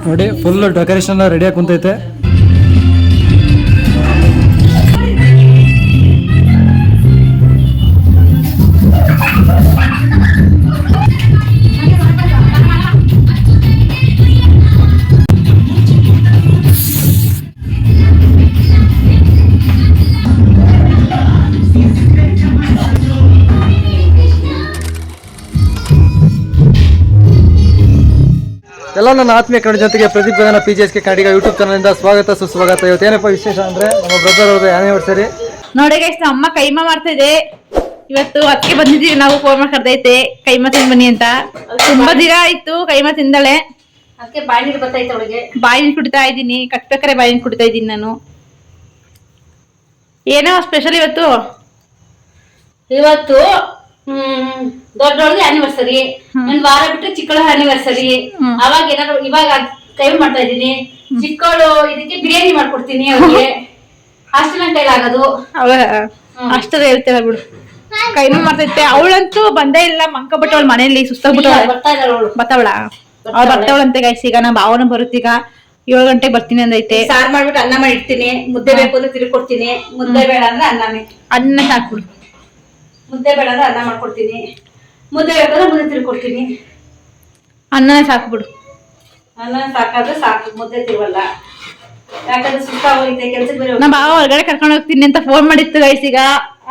ನೋಡಿ full decoration ರೆಡಿಯಾಗಿ ಕುಂತೈತೆ. ಎಲ್ಲ ನನ್ನ ಆತ್ಮೀಯ ಕನ್ನಡ ಜೊತೆಗೆ ಪ್ರದೀಪ್ ಗಗನ PGSK ಕನ್ನಡಿಗ ಯೂಟ್ಯೂಬ್ ಚಾನಲಿಂದ ಸ್ವಾಗತ ಸುಸ್ವಾಗತ. ಇವತ್ತೇನಪ್ಪ ವಿಶೇಷ ಅಂದ್ರೆ ನಮ್ಮ ಬ್ರದರ್ ಅವ್ರದ್ದು ಆನಿವರ್ಸರಿ. ನೋಡಿ ಗೈಸ್, ನಮ್ಮ ಅಮ್ಮ ಕೈಮಾ ಮಾಡ್ತಾ ಇದೆ. ಇವತ್ತು ಅದಕ್ಕೆ ಬಂದಿದ್ದೀವಿ ನಾವು. ಫೋನ್ ಮಾಡಿ ಕರ್ದೈತೆ ಕೈಮಾ ತಿಂದ್ ಬನ್ನಿ ಅಂತ. ತುಂಬಾ ದಿನ ಆಯ್ತು ಕೈಮಾ ತಿಂದಳೆ. ಅದಕ್ಕೆ ಬಾಯಿ ನೀರು ಬರ್ತೈತೆ ಅವಳಿಗೆ. ಬಾಯಿ ನೀರು ಕುಡಿತಾ ಇದ್ದೀನಿ, ಕಟ್ಬೇಕಾರೆ ಬಾಯಿ ನೀರು ಕುಡಿತಾ ಇದ್ದೀನಿ ನಾನು. ಏನೋ ಸ್ಪೆಷಲ್ ಇವತ್ತು. ದೊಡ್ಡವಳಿಗೆ ಆನಿವರ್ಸರಿ, ಒಂದ್ ವಾರ ಬಿಟ್ಟು ಚಿಕ್ಕಳ ಆನಿವರ್ಸರಿ. ಅವಾಗ ಏನಾದ್ರು ಇವಾಗ ಕೈ ಮಾಡ್ತಾ ಇದೀನಿ. ಚಿಕ್ಕವಳು ಇದಕ್ಕೆ ಬಿರಿಯಾನಿ ಮಾಡ್ಕೊಡ್ತೀನಿ ಅವ್ರಿಗೆ. ಅಷ್ಟು ನನ್ನ ಕೈಲಾಗದು. ಅಷ್ಟದ ಹೇಳ್ತೇವೆ ಬಿಡು. ಕೈಮಾ ಮಾಡ್ತೈತೆ. ಅವಳಂತೂ ಬಂದೇ ಇಲ್ಲ, ಮಂಕ ಬಿಟ್ಟವಳ ಮನೆಯಲ್ಲಿ ಸುಸ್ತಾಗ್ಬಿಟ್ಟವಳ. ಬರ್ತಾವಳ ಅವ್ಳು ಬರ್ತಾವಳಂತೆ ಗೈಸ್. ಈಗ ನಮ್ಮ ಭಾವನ ಬರುತ್ತೀಗ 7 ಗಂಟೆಗೆ ಬರ್ತೀನಿ ಅಂದೈತೆ. ಸಾರ್ ಮಾಡ್ಬಿಟ್ಟು ಅನ್ನ ಮಾಡಿಡ್ತೀನಿ. ಮುದ್ದೆ ಬೇಕು ಅಂದ್ರೆ ತಿರ್ಕೊಡ್ತೀನಿ. ಮುದ್ದೆ ಬೇಡ ಅಂದ್ರೆ ಅನ್ನ ಸಾಕ್ಬಿಡು. ಮುದ್ದೆ ಬೇಡ ಅಂದ್ರೆ ಅನ್ನ ಮಾಡ್ಕೊಡ್ತೀನಿ. ಮುದ್ದೆ ಬೇಕಾದ್ರೆ ಮುದ್ದೆ ತಿರ್ಕೊಡ್ತೀನಿ. ಅನ್ನನೇ ಸಾಕ್ಬಿಡು. ಅನ್ನ ಸಾಕಾದ್ರೆ ಸಾಕು, ಮುದ್ದೆ ತಿರುವಲ್ಲ. ಯಾಕಂದ್ರೆ ಸುಸ್ತಾಗೋಯ್ತೆ ಕೆಲ್ಸಕ್ಕೆ ಬೇರೆ. ನಮ್ಮ ಭಾವ ಹೊರಗಡೆ ಕರ್ಕೊಂಡು ಹೋಗ್ತೀನಿ ಅಂತ ಫೋನ್ ಮಾಡಿತ್ತು ಗೈಸ್. ಈಗ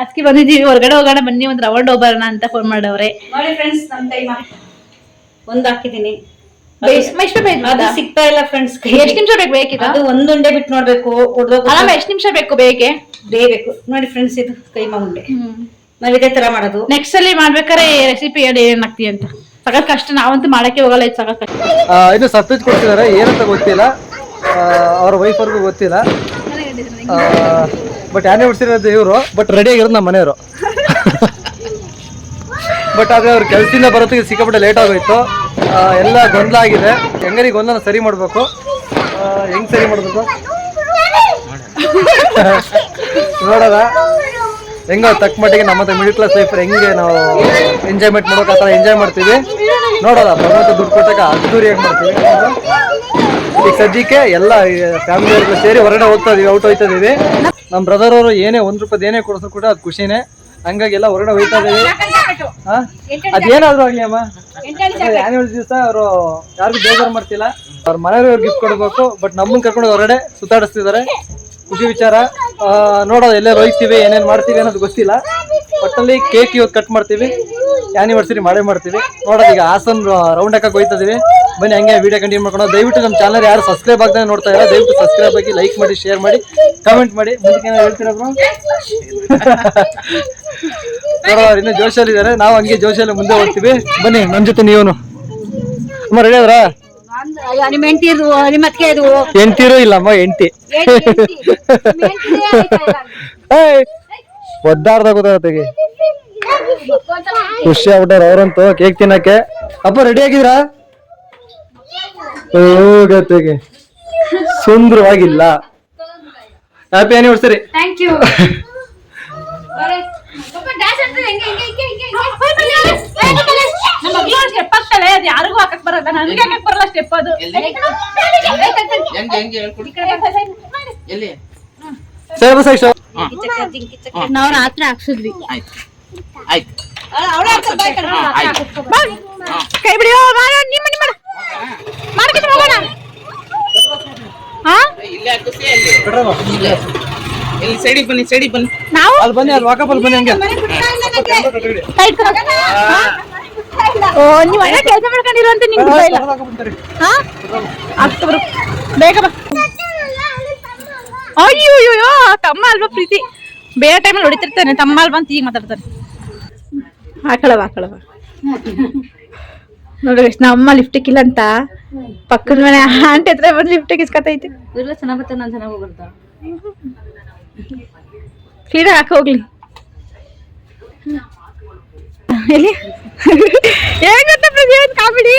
ಅದಕ್ಕೆ ಬಂದಿದ್ದೀವಿ. ಹೊರಗಡೆ ಹೋಗೋಣ ಬನ್ನಿ, ಒಂದ್ ರೌಂಡ್ ಹೋಗೋಣ ಅಂತ ಫೋನ್ ಮಾಡವ್ರೆ. ನೋಡಿ ಫ್ರೆಂಡ್ಸ್, ನಮ್ ಕೈಮಾ ಒಂದ್ ಹಾಕಿದೀನಿ. ಅದು ಸಿಗ್ತಾ ಇಲ್ಲ ಫ್ರೆಂಡ್ಸ್. ಎಷ್ಟ್ ನಿಮಿಷ ಬೇಕು ಬೇಕಿದ? ಅದು ಒಂದ್ ಉಂಡೆ ಬಿಟ್ಟು ನೋಡ್ಬೇಕು. ಅಲ್ಲ, ಎಷ್ಟ್ ನಿಮಿಷ ಬೇಕು ಬೇಕೆ? ಬೇಯಬೇಕು. ನೋಡಿ ಫ್ರೆಂಡ್ಸ್, ಇದು ಕೈಮಾ ಉಂಡೆ. ನಾವ್ ಇದೇ ತರ ಮಾಡೋದು. ನೆಕ್ಸ್ಟ್ ಅಲ್ಲಿ ಮಾಡ್ಬೇಕಾರೆ ರೆಸಿಪಿ ಹೇಳಿ ಏನ್ ಹಾಕ್ತಿ ಅಂತ. ಸಖತ್ ಕಷ್ಟ, ನಾವಂತೂ ಮಾಡಕ್ಕೆ ಹೋಗಲ್ಲ. ಇದು ಸಖತ್ ಕಷ್ಟ. ಇನ್ನು ಸರ್ಪ್ರೈಸ್ ಕೊಡ್ತಿದ್ದಾರೆ, ಏನಂತ ಗೊತ್ತಿಲ್ಲ. ಅವ್ರ ವೈಫ್ ಅವ್ರಿಗೂ ಗೊತ್ತಿಲ್ಲ. ಬಟ್ ಆನಿವರ್ಸರಿ ಇರೋದು ಇವರು, ಬಟ್ ರೆಡಿ ಆಗಿರೋದು ನಮ್ಮ ಮನೆಯವರು. ಬಟ್ ಆದ್ರೆ ಅವ್ರ ಕೆಲಸದಿಂದ ಬರೋದಕ್ಕೆ ಸಿಕ್ಕಾಪಟ್ಟೆ ಲೇಟ್ ಆಗೋಯ್ತು. ಎಲ್ಲ ಗೊಂದಲ ಆಗಿದೆ. ಹೆಂಗರಿ ಗೊಂದಲ ಸರಿ ಮಾಡ್ಬೇಕು. ಹೆಂಗ್ ಸರಿ ಮಾಡ್ಬೇಕು ನೋಡೋದ. ಹೆಂಗೋ ತಕ್ಕ ಮಟ್ಟಿಗೆ ನಮ್ಮ ಮಿಡಲ್ ಕ್ಲಾಸ್ ಲೈಫ್ ಹೆಂಗೆ ನಾವು ಎಂಜಾಯ್ಮೆಂಟ್ ಮಾಡೋಕೆ ಆ ಥರ ಎಂಜಾಯ್ ಮಾಡ್ತೀವಿ. ನೋಡೋದ ಭಗವಂತ ದುಡ್ಡು ಕೊಟ್ಟಾಗ ಅದ್ದೂರಿಯಾಗಿ ಮಾಡ್ತೀವಿ. ಈಗ ಸದ್ಯಕ್ಕೆ ಎಲ್ಲ ಫ್ಯಾಮಿಲಿ ಅವ್ರಿಗೆ ಸೇರಿ ಹೊರಗಡೆ ಹೋಗ್ತಾ ಇದೀವಿ, ಔಟ್ ಹೋಗ್ತಾ ಇದೀವಿ. ನಮ್ಮ ಬ್ರದರ್ ಅವರು ಏನೇ ₹1 ಏನೇ ಕೊಡಿದ್ರು ಕೂಡ ಅದು ಖುಷಿನೇ. ಹಂಗಾಗಿ ಎಲ್ಲ ಹೊರಗಡೆ ಹೋಗ್ತಾ ಇದೀವಿ. ಅದೇನಾದ್ರು ಆಗ್ಲಿ ಅಮ್ಮ, ಆನ್ಯುವಲ್ ದಿವಸ ಅವರು ಯಾರಿಗೂ ಬೇಜಾರು ಮಾಡ್ತಿಲ್ಲ. ಅವ್ರ ಮನೆಯವ್ರಿಗೆ ಗಿಫ್ಟ್ ಕೊಡ್ಬೇಕು. ಬಟ್ ನಮ್ಮನ್ನ ಕರ್ಕೊಂಡು ಹೊರಗಡೆ ಸುತ್ತಾಡಿಸ್ತಿದ್ದಾರೆ. ಖುಷಿ ವಿಚಾರ. ನೋಡೋದು ಎಲ್ಲೇ ಹೋಗ್ತೀವಿ, ಏನೇನು ಮಾಡ್ತೀವಿ ಅನ್ನೋದು ಗೊತ್ತಿಲ್ಲ. ಒಟ್ಟಲ್ಲಿ ಕೇಕ್ ಇವತ್ತು ಕಟ್ ಮಾಡ್ತೀವಿ, ಆನಿವರ್ಸರಿ ಮಾಡೇ ಮಾಡ್ತೀವಿ. ನೋಡೋದು ಈಗ ಹಾಸನ್ ರೌಂಡ್ ಹಾಕಕ್ಕೆ ಹೋಗ್ತಾ ಇದೀವಿ. ಬನ್ನಿ ಹಂಗೆ ವಿಡಿಯೋ ಕಂಟಿನ್ಯೂ ಮಾಡ್ಕೊಂಡು. ದಯವಿಟ್ಟು ನಮ್ಮ ಚಾನಲ್ ಯಾರು ಸಬ್ಸ್ಕ್ರೈಬ್ ಆಗದೆ ನೋಡ್ತಾ ಇದ್ದಾರೆ, ದಯವಿಟ್ಟು ಸಬ್ಸ್ಕ್ರೈಬ್ ಆಗಿ, ಲೈಕ್ ಮಾಡಿ, ಶೇರ್ ಮಾಡಿ, ಕಮೆಂಟ್ ಮಾಡಿ. ಮುಂದಕ್ಕೆ ಏನೋ ಹೇಳ್ತೀರಾ ಬ್ರೋ? ನೋಡೋರು ಇನ್ನೂ ಜೋಶಲ್ಲಿ ಇದ್ದಾರೆ, ನಾವು ಹಂಗೆ ಜೋಶಲ್ಲಿ ಮುಂದೆ ಹೋಗ್ತೀವಿ. ಬನ್ನಿ ನಮ್ಮ ಜೊತೆ ನೀವು. ಅಮ್ಮ ರೆಡಿ ಅವ್ರಾ? ಎಂಟಿರು ಇಲ್ಲಮ್ಮ, ಎಂಟಿ ಒದ್ದಾಡ್ದಾಗ ಗೊತ್ತಾಗತ್ತೆ. ಖುಷಿ ಆಗ್ಬಿಟ್ಟಾರ ಅವ್ರಂತೂ ಕೇಕ್ ತಿನ್ನಕ್ಕೆ. ಅಪ್ಪ ರೆಡಿ ಆಗಿದ್ರಾ? ಹೋಗತ್ತೆಗೆ ಸುಂದರವಾಗಿಲ್ಲ. Happy anniversary. Thank you. ಯಾರಿಗೂ ಹಾಕಕ್ ಬರಲ್ಲ, ನನಗೆ ಹಾಕಕ್ ಬರಲ್ಲ ಸ್ಟೆಪ್. ಅದು ನಾವು ರಾತ್ರಿ ಹಾಕ್ಸಿದ್ವಿ. ಕೈ ಬಿಡಿಯೋ ಸೈಡಿಗೆ ಬನ್ನಿ. ನಾವು ಅಲ್ಲಿ ಬನ್ನಿ, ಅಲ್ಲಿ ವಾಕಪಲ್ಲಿ ಬನ್ನಿ ಹಂಗೆ. ನೀವು ಒಳ್ಳೆ ಕೆಲಸ ಮಾಡ್ಕೊಂಡಿರುವಂತ ನಿಮ್ಗೆ ಬೇಗ ಬಾ. ಅಯ್ಯೋ ತಮ್ಮ ಅಲ್ವಾ ಪ್ರೀತಿ. ಬೇರೆ ಟೈಮಲ್ಲಿ ಹೊಡಿತಿರ್ತಾನೆ, ತಮ್ಮ ಅಲ್ವಾ ಅಂತ ಈಗ ಮಾತಾಡ್ತಾನೆ. ಹಾಕಳವ ನೋಡ್ರಿ, ನಮ್ಮ ಲಿಫ್ಟಿಕ್ ಇಲ್ಲ ಅಂತ ಪಕ್ಕದ ಮನೆ ಆಂಟಿ ಹತ್ರ ಬಂದು ಲಿಫ್ಟಿಕ್ ಇಸ್ಕೊತೈತಿ. ಚೆನ್ನಾಗ್ ಬರ್ತಾನೆ, ನಾನು ಚೆನ್ನಾಗಿ ಹೋಗ್ಬರ್ತಾ. ಸೀದಾ ಹಾಕ ಹೋಗ್ಲಿ. ಎಲ್ಲಿ ಹೇಗ್ ಗೊತ್ತಾ ಪ್ರತಿಯೊಂದು ಕಾಮಿಡಿ.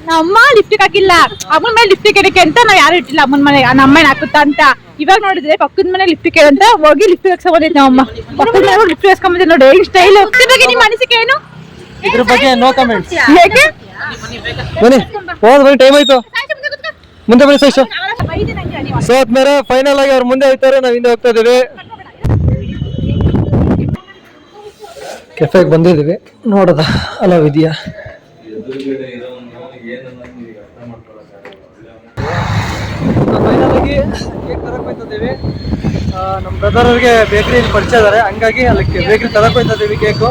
ನಮ್ಮ ಲಿಫ್ಟಿಕ್ ಹಾಕಿಲ್ಲ, ಅಮ್ಮನ ಮೇಲೆ ಲಿಫ್ಟಿಕ್ ಏನಕ್ಕೆ ಅಂತ ನಾವ್ ಯಾರು ಇಟ್ಟಿಲ್ಲ. ಅಮ್ಮನ ಮನೆ ನಮ್ಮನೆ ಹಾಕುತ್ತಾ ಅಂತ. ಇವಾಗ ನೋಡಿದ್ರೆ ಪಕ್ಕದ ಮನೆ ಲಿಫ್ಟಿಕ್ ಅಂತ ಹೋಗಿ ಲಿಫ್ಟಿಕ್ ಹಾಕ್ಸ್ಕೊಂಬಂದೈತೆ ನಮ್ಮಮ್ಮ. ಪಕ್ಕದ ಮನೆ ಲಿಫ್ಟಿಕ್ ಹಾಕ್ಸ್ಕೊಂಬಂದಿದ್ದೆ ನೋಡಿ, ಹೇಗೆ ಸ್ಟೈಲ್. ಇದ್ರ ಬಗ್ಗೆ ನಿಮ್ಮ ಅನಿಸಿಕೆ ಏನು? ಇದ್ರ ಬಗ್ಗೆ ನೋ ಕಮೆಂಟ್ಸ್. ಹೇಗೆ ಬನ್ನಿ, ಹೋದ್ ಬನ್ನಿ, ಟೈಮ್ ಆಯ್ತು. ಮುಂದೆ ಬನ್ನಿ ಸರ್. ಸೊ ಆದ್ಮೇಲೆ ಫೈನಲ್ ಆಗಿ ಅವ್ರು ಮುಂದೆ ಹೋಗ್ತಾರೆ, ನಾವು ಹಿಂದೆ ಹೋಗ್ತಾ ಇದೀವಿ. ಕೆಫೆಗೆ ಬಂದಿದ್ದೀವಿ, ನೋಡೋದ ಅಲವ್ ಇದೆಯಾ. ಫೈನಲ್ ಆಗಿ ಕೇಕ್ ತರಕ್ ಹೋಗ್ತಿದ್ದೀವಿ. ನಮ್ಮ ಬ್ರದರ್ ಅವ್ರಿಗೆ ಬೇಕ್ರಿಯಲ್ಲಿ ಪರಿಚಯ ಇದ್ದಾರೆ, ಹಂಗಾಗಿ ಅಲ್ಲಿ ಬೇಕ್ರಿ ತರಕ್ ಹೋಗ್ತಿದ್ದೀವಿ. ಕೇಕು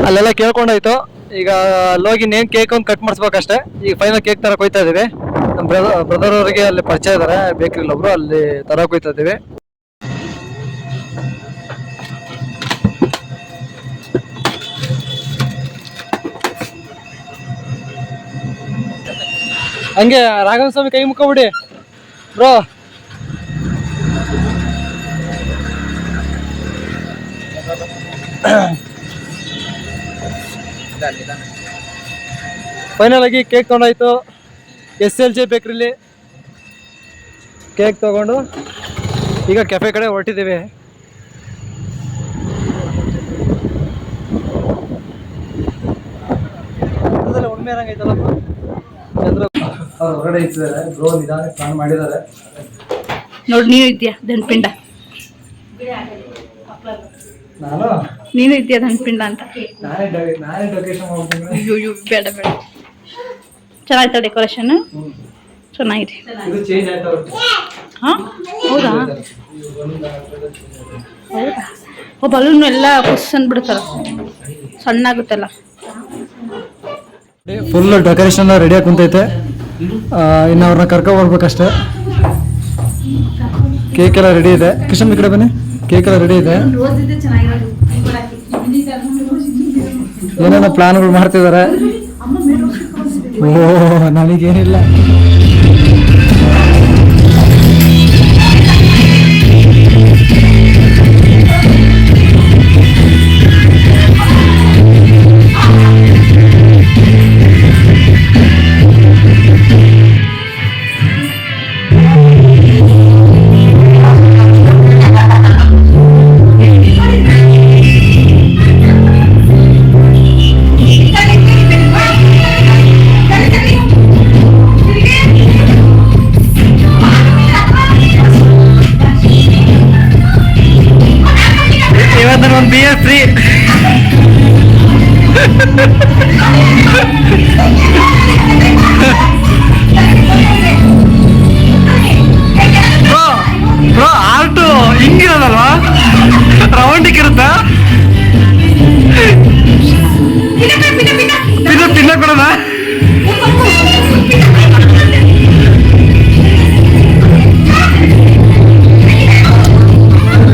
ಅಲ್ಲೆಲ್ಲ ಕೇಳ್ಕೊಂಡಾಯ್ತು. ಈಗ ಅಲ್ಲೋಗಿ ನೇಮ್ ಕೇಕ್ ಒಂದು ಕಟ್ ಮಾಡಿಸ್ಬೇಕಷ್ಟೇ. ಈಗ ಫೈನಲ್ ಕೇಕ್ ತರಕ್ ಹೋಗ್ತಾ ಇದೀವಿ. ನಮ್ಮ ಬ್ರದರ್ ಅವರಿಗೆ ಅಲ್ಲಿ ಪರಿಚಯ ಇದ್ದಾರೆ ಬೇಕ್ರಿಲಿ ಒಬ್ರು, ಅಲ್ಲಿ ತರಕ್ ಹೋಗ್ತಾ ಇದೀವಿ. ಹಂಗೆ ರಾಘವ ಸ್ವಾಮಿ ಕೈ ಮುಕ್ಕೊಬಿಡಿ ಬ್ರೋ. ಫೈನಲ್ ಆಗಿ ಕೇಕ್ ತಗೊಂಡಾಯ್ತು SLJ ಬೇಕ್ರಿಲಿ. ಕೇಕ್ ತಗೊಂಡು ಈಗ ಕೆಫೆ ಕಡೆ ಹೊರಟಿದ್ದೀವಿ. ಉಣ್ಮೆ ಇರಂಗೈತಲ್ಲ ಚಂದ್ರ ಅವ್ರು ಹೊರಗಡೆ ಇಟ್ಟಿದ್ದಾರೆ. ಬ್ರೋ ನಿಧಾನ ಪ್ಲಾನ್ ಮಾಡಿದ್ದಾರೆ. ನೋಡಿ ನೀನು ಇದೆಯಾ ದಂಡಪಿಂಡ, ನಾನು ನೀನು ಇದೆಯಾ ದಂಡಪಿಂಡ ಅಂತ. ನಾನೇ ಡೆಕೋರೇಷನ್ ಮಾಡ್ತೀನಿ. ಅಯ್ಯೋ ಬೇಡ ಬೇಡ, ಚೆನ್ನಾಯ್ತಾ ಡೆಕೋರೇಷನ್? ಚೆನ್ನಾಗಿದೆ. ಇದು ಚೇಂಜ್ ಆಯ್ತಾ? ಹಾಂ ಹೌದಾ ಹೌದಾ. ಓ ಬಲೂನು ಎಲ್ಲ ಪುಸ್ ಅಂದ್ಬಿಡ್ತಾರ, ಸಣ್ಣ ಆಗುತ್ತಲ್ಲ. ಫುಲ್ ಡೆಕೋರೇಷನ್ ರೆಡಿ ಆಗಿ ಕುಂತೈತೆ. ಇನ್ನು ಅವ್ರನ್ನ ಕರ್ಕೊ ಬರ್ಬೇಕಷ್ಟೇ. ಕೇಕ್ ಎಲ್ಲ ರೆಡಿ ಇದೆ. ಕಿಶನ್ ಈ ಕಡೆ ಬನ್ನಿ. ಕೇಕ್ ಎಲ್ಲ ರೆಡಿ ಇದೆ. ಏನೇನೋ ಪ್ಲಾನ್ಗಳು ಮಾಡ್ತಿದ್ದಾರೆ. ಓ ನನಗೇನಿಲ್ಲ. ಒಂದು ಬಿಯರ್ ಫ್ರೀ. ಬ್ರೋ ಆರ್ಟು ಹಿಂಗಿರೋದಲ್ವಾ, ರೌಂಡಿಗೆ ಇರುತ್ತಾ? ಪಿನ್ನ ಕೊಡೋಣ.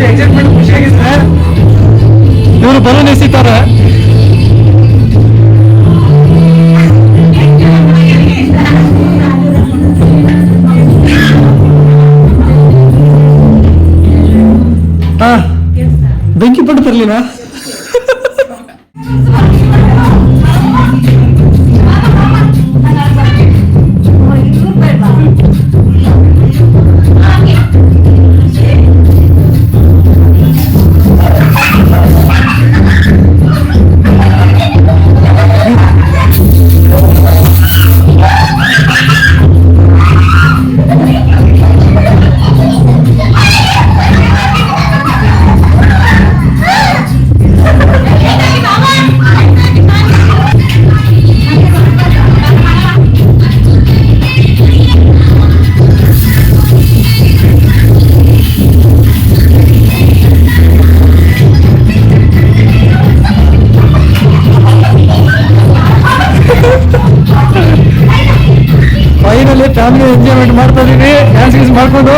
ಎಕ್ಸೈಟ್ಮೆಂಟ್ ಖುಷಿಯಾಗಿದೆ. ಇವರು ಬಲೂನ್ ಎಸಿತಾರೆ. ಬೆಂಕಿ ಪಟ್ಟು ತರ್ಲಿವಾ? ಫೈನಲಿ ಫ್ಯಾಮಿಲಿ ಎಂಜಾಯ್ಮೆಂಟ್ ಮಾಡ್ತಾ ಇದೀವಿ, ಡ್ಯಾನ್ಸ್ ಗೀನ್ಸ್ ಮಾಡ್ಕೊಂಡು.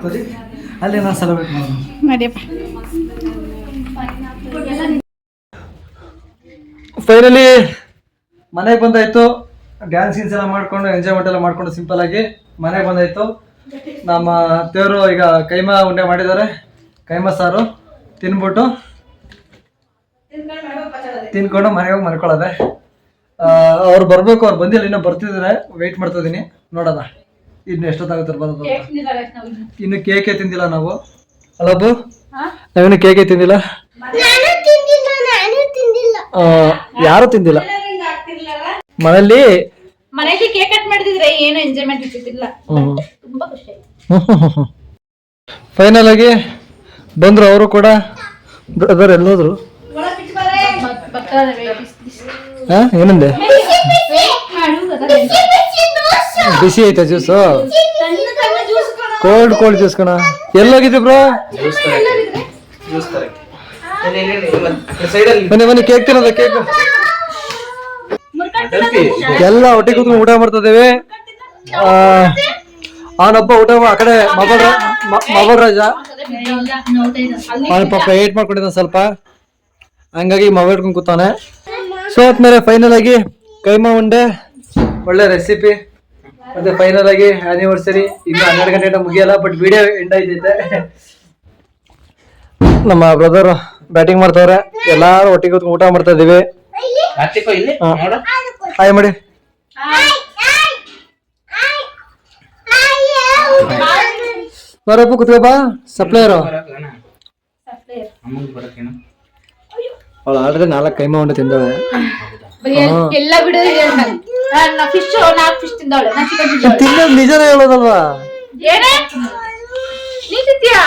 ತೋರಿ, ಅಲ್ಲಿ ನಾನು ಸೆಲೆಬ್ರೇಟ್ ಮಾಡೋಣ. ನಡಿಯಪ್ಪ. ಫೈನಲಿ ಮನೆಗೆ ಬಂದಾಯ್ತು. ಡ್ಯಾನ್ಸ್ ಗೀನ್ಸ್ ಎಲ್ಲ ಮಾಡ್ಕೊಂಡು ಎಂಜಾಯ್ಮೆಂಟ್ ಎಲ್ಲ ಮಾಡ್ಕೊಂಡು ಸಿಂಪಲ್ ಆಗಿ ಮನೆಗೆ ಬಂದಾಯ್ತು. ನಮ್ಮ ಅತ್ತೆಯವರು ಈಗ ಕೈಮಾ ಉಂಡೆ ಮಾಡಿದ್ದಾರೆ. ಕೈಮಾ ಸಾರು ತಿನ್ಬಿಟ್ಟು ತಿನ್ಕೊಂಡು ಮನೆಗೆ ಹೋಗಿ ಮಲ್ಕೊಳ್ಳೋದೆ. ಅವ್ರು ಬರ್ಬೇಕು, ಅವ್ರು ಬಂದಿಲ್ಲ, ಇನ್ನೂ ಬರ್ತಿದ್ದಾರೆ, ವೆಯ್ಟ್ ಮಾಡ್ತಾ ಇದೀನಿ. ನೋಡೋಣ ಇನ್ನು ಎಷ್ಟೊತ್ತಾಗುತ್ತೆ ಬರೋದು. ಇನ್ನು ಕೇಕೆ ತಿಂದಿಲ್ಲ ನಾವು. ಅಲ್ಲಬ್ಬು, ನಾವಿನ್ನು ಕೇಕೆ ತಿಂದಿಲ್ಲ. ಯಾರು ತಿಂದಿಲ್ಲ ಮನೇಲಿ. ಮನೆಯಲ್ಲಿ ಕೇಕ್ ಕಟ್ ಮಾಡಿದ್ರೆ ಏನು ಎಂಜಾಯ್ಮೆಂಟ್ ಇರ್ತಿಲ್ಲ. ತುಂಬಾ ಖುಷಿ. ಫೈನಲ್ ಆಗಿ ಬಂದ್ರು ಅವರು ಕೂಡ. ಬ್ರದರ್ ಎಲ್ಲೋದ್ರು? ಏನಂದೆ? ಬಿಸಿ ಐತಾ ಜ್ಯೂಸು? ಕೋಲ್ಡ್ ಜ್ಯೂಸ್ ಕಣ. ಎಲ್ಲೋಗಿದ್ದೆ ಬ್ರೋ? ಬನ್ನಿ ಕೇಕ್ ತಿನ್ನೋದ. ಕೇಕ್ ಎಲ್ಲ ಒಟ್ಟಿಗೆ ಕೂತ್ಕೊಂಡು ಊಟ ಮಾಡ್ತಾ ಇದ್ದೇವೆ. ಅವನೊಬ್ಬ ಊಟ ಆ ಕಡೆ ಮೊಬೈಲ್ ರಾಜ ಅವನ ಪಾಪ ಏಟ್ ಮಾಡ್ಕೊಂಡಿದ್ದ ಸ್ವಲ್ಪ, ಹಂಗಾಗಿ ಮೊಬೈಲ್ ಇಟ್ಕೊಂಡು ಕೂತಾನೆ. ಸೊ ಆದ್ಮೇಲೆ ಫೈನಲ್ ಆಗಿ ಕೈಮಾ ಉಂಡೆ ಒಳ್ಳೆ ರೆಸಿಪಿ. ಮತ್ತೆ ಫೈನಲ್ ಆಗಿ ಆನಿವರ್ಸರಿ ಇನ್ನು 12 ಗಂಟೆ ಮುಗಿಯಲ್ಲ, ಬಟ್ ವಿಡಿಯೋ ಎಂಡ್ ಆಯ್ತೈತೆ. ನಮ್ಮ ಬ್ರದರ್ ಬ್ಯಾಟಿಂಗ್ ಮಾಡ್ತಾವ್ರೆ, ಎಲ್ಲಾರು ಒಟ್ಟಿಗೆ ಕೂತ್ಕೊಂಡು ಊಟ ಮಾಡ್ತಾ ಇದೀವಿ. ಹಾಯ್ ಮಾಡಿ. ಬರಪ್ಪ ಕೂತ್ಕೋಬ. ಸಪ್ಲೈಯರು ಅವಳು ಆಲ್ರೆಡಿ 4 ಕೈಮಾ ಉಂಡೆ ತಿಂದವೆ. ಎಲ್ಲ ಬಿಡು. ಫಿಶ್ 4 ಫಿಶ್ ತಿಂದವಳೆ, ನಾನು ಚಿಕನ್ ತಿನ್ನೋದು ನಿಜನೇ ಹೇಳೋದಲ್ವಾ? ಏನೇ ನೀ ತಿಂತೀಯಾ?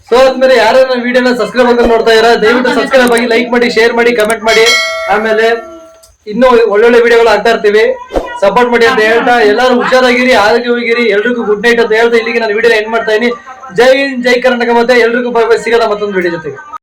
ಸೊ ಆದ್ಮೇಲೆ ಯಾರು ನನ್ನ ವಿಡಿಯೋನ ಸಬ್ಸ್ಕ್ರೈಬ್ ಆಗಿ ನೋಡ್ತಾ ಇರ, ದಯವಿಟ್ಟು ಸಬ್ಸ್ಕ್ರೈಬ್ ಆಗಿ, ಲೈಕ್ ಮಾಡಿ, ಶೇರ್ ಮಾಡಿ, ಕಮೆಂಟ್ ಮಾಡಿ. ಆಮೇಲೆ ಇನ್ನೂ ಒಳ್ಳೊಳ್ಳೆ ವಿಡಿಯೋಗಳು ಆಗ್ತಾ ಇರ್ತೀವಿ, ಸಪೋರ್ಟ್ ಮಾಡಿ ಅಂತ ಹೇಳ್ತಾ ಎಲ್ಲರೂ ಹುಷಾರಾಗಿರಿ, ಆರೋಗ್ಯವಾಗಿರಿ, ಎಲ್ರಿಗೂ ಗುಡ್ ನೈಟ್ ಅಂತ ಹೇಳ್ತಾ ಇಲ್ಲಿಗೆ ನಾನು ವಿಡಿಯೋ ಎಂಡ್ ಮಾಡ್ತಾ ಇದೀನಿ. ಜೈ ಹಿಂದ್, ಜೈ ಕರ್ನಾಟಕ. ಮತ್ತೆ ಎಲ್ರಿಗೂ ಸಿಗೋಣ ಮತ್ತೊಂದು ವಿಡಿಯೋ ಜೊತೆಗೆ.